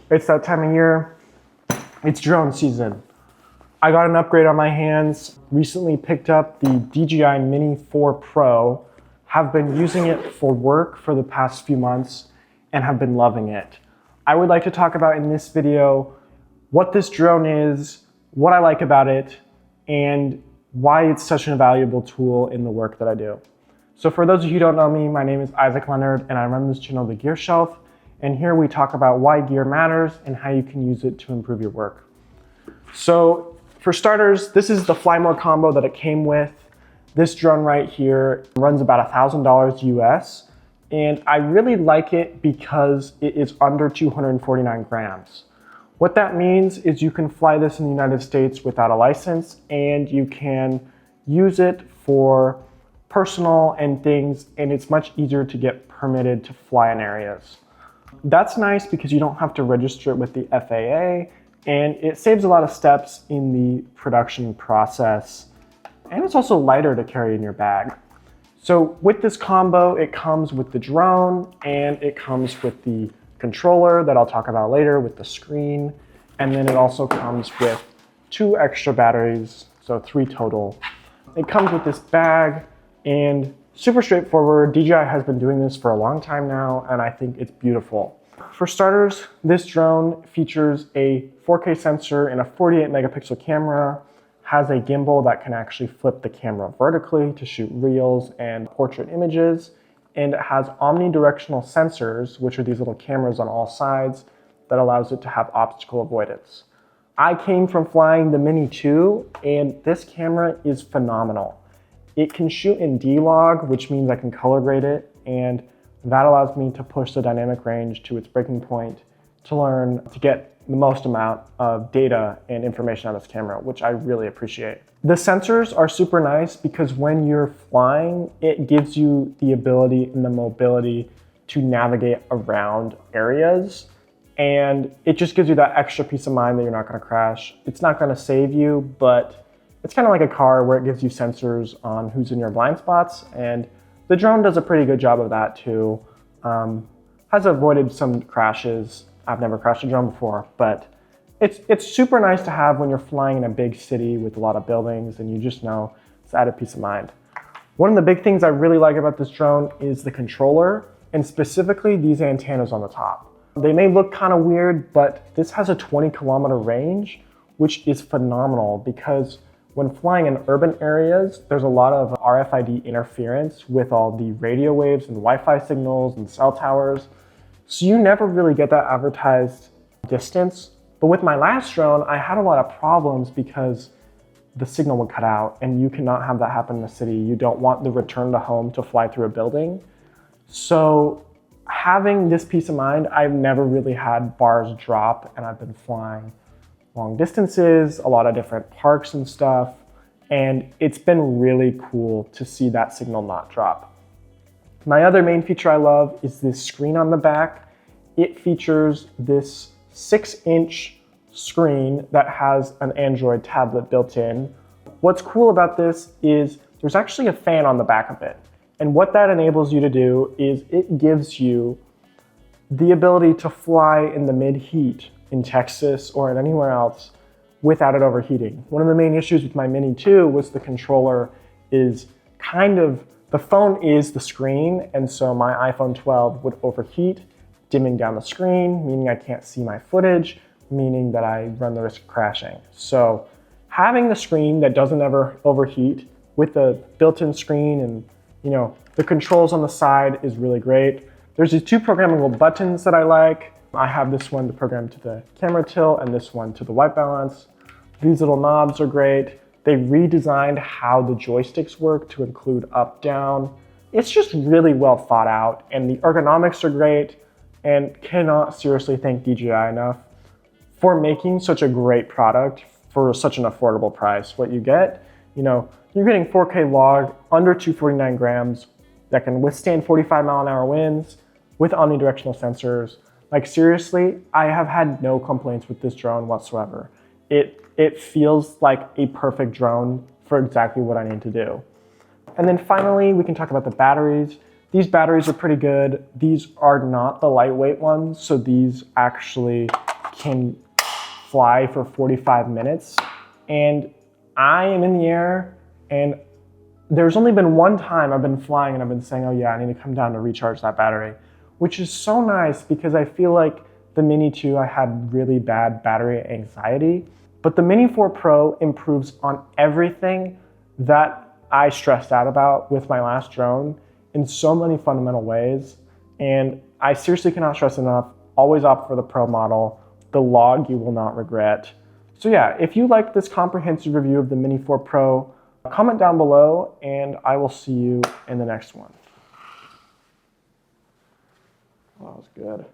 It's that time of year. It's drone season. I got an upgrade on my hands. Recently picked up the Dji Mini 4 Pro. Have been using it for work for the past few months and have been loving it. I would like to talk about in this video what this drone is, what I like about it, and why it's such a valuable tool in the work that I do. So for those of you who don't know me, my name is Isaac Leonard and I run this channel, The Gear Shelf. And here we talk about why gear matters and how you can use it to improve your work. So for starters, this is the Fly More combo that it came with. This drone right here runs about $1,000 US. And I really like it because it is under 249 grams. What that means is you can fly this in the United States without a license, and you can use it for personal and things, and it's much easier to get permitted to fly in areas. That's nice because you don't have to register it with the FAA, and it saves a lot of steps in the production process, and it's also lighter to carry in your bag. So with this combo, it comes with the drone and it comes with the controller that I'll talk about later with the screen, and then it also comes with 2 extra batteries, so 3 total. It comes with this bag and super straightforward. DJI has been doing this for a long time now, and I think it's beautiful. For starters, this drone features a 4K sensor and a 48 megapixel camera, has a gimbal that can actually flip the camera vertically to shoot reels and portrait images, and it has omnidirectional sensors, which are these little cameras on all sides that allows it to have obstacle avoidance. I came from flying the Mini 2, and this camera is phenomenal. It can shoot in D-Log, which means I can color grade it, and that allows me to push the dynamic range to its breaking point to get the most amount of data and information on this camera, which I really appreciate. The sensors are super nice because when you're flying, it gives you the ability and the mobility to navigate around areas, and it just gives you that extra peace of mind that you're not going to crash. It's not going to save you, but it's kind of like a car where it gives you sensors on who's in your blind spots, and the drone does a pretty good job of that too. Has avoided some crashes. I've never crashed a drone before, but it's super nice to have when you're flying in a big city with a lot of buildings and you just know it's added peace of mind. One of the big things I really like about this drone is the controller, and specifically these antennas on the top. They may look kind of weird, but this has a 20-kilometer range, which is phenomenal because when flying in urban areas, there's a lot of RFID interference with all the radio waves and Wi-Fi signals and cell towers. So you never really get that advertised distance. But with my last drone, I had a lot of problems because the signal would cut out, and you cannot have that happen in the city. You don't want the return to home to fly through a building. So having this peace of mind, I've never really had bars drop, and I've been flying long distances, a lot of different parks and stuff, and it's been really cool to see that signal not drop. My other main feature I love is this screen on the back. It features this 6-inch screen that has an Android tablet built in. What's cool about this is there's actually a fan on the back of it, and what that enables you to do is it gives you the ability to fly in the mid-heat in Texas or in anywhere else without it overheating. One of the main issues with my Mini 2 was the controller is the phone is the screen, and so my iPhone 12 would overheat, dimming down the screen, meaning I can't see my footage, meaning that I run the risk of crashing. So having the screen that doesn't ever overheat with the built-in screen and the controls on the side is really great. There's these 2 programmable buttons that I like. I have this one to program to the camera tilt and this one to the white balance. These little knobs are great. They redesigned how the joysticks work to include up, down. It's just really well thought out, and the ergonomics are great, and cannot seriously thank DJI enough for making such a great product for such an affordable price. What you get, you're getting 4K log under 249 grams that can withstand 45-mile-an-hour winds with omnidirectional sensors. Like seriously, I have had no complaints with this drone whatsoever. It feels like a perfect drone for exactly what I need to do. And then finally, we can talk about the batteries. These batteries are pretty good. These are not the lightweight ones, so these actually can fly for 45 minutes. And I am in the air, and there's only been one time I've been flying and I've been saying, oh yeah, I need to come down to recharge that battery, which is so nice because I feel like the Mini 2, I had really bad battery anxiety, but the Mini 4 Pro improves on everything that I stressed out about with my last drone in so many fundamental ways. And I seriously cannot stress enough, always opt for the Pro model. The log you will not regret. So yeah, if you like this comprehensive review of the Mini 4 Pro, comment down below and I will see you in the next one. Well, that was good.